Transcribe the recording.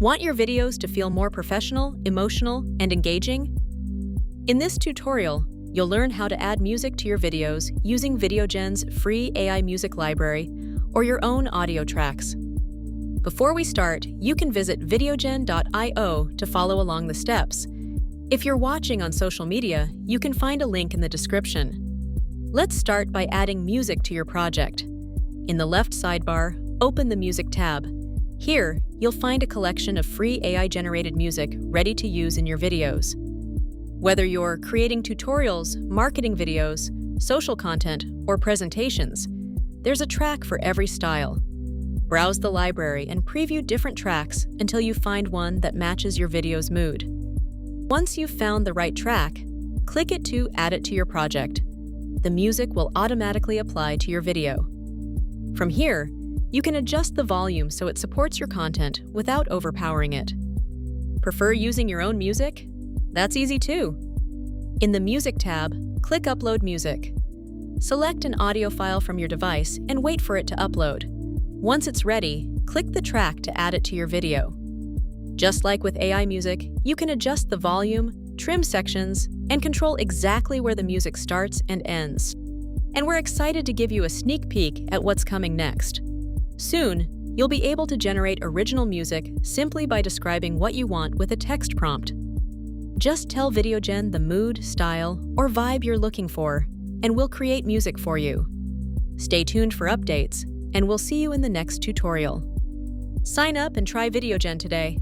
Want your videos to feel more professional, emotional, and engaging? In this tutorial, you'll learn how to add music to your videos using VideoGen's free AI music library or your own audio tracks. Before we start, you can visit VideoGen.io to follow along the steps. If you're watching on social media, you can find a link in the description. Let's start by adding music to your project. In the left sidebar, open the Music tab. Here, you'll find a collection of free AI-generated music ready to use in your videos. Whether you're creating tutorials, marketing videos, social content, or presentations, there's a track for every style. Browse the library and preview different tracks until you find one that matches your video's mood. Once you've found the right track, click it to add it to your project. The music will automatically apply to your video. From here, you can adjust the volume so it supports your content without overpowering it. Prefer using your own music? That's easy too. In the Music tab, click Upload Music. Select an audio file from your device and wait for it to upload. Once it's ready, click the track to add it to your video. Just like with AI music, you can adjust the volume, trim sections, and control exactly where the music starts and ends. And we're excited to give you a sneak peek at what's coming next. Soon, you'll be able to generate original music simply by describing what you want with a text prompt. Just tell VideoGen the mood, style, or vibe you're looking for, and we'll create music for you. Stay tuned for updates, and we'll see you in the next tutorial. Sign up and try VideoGen today.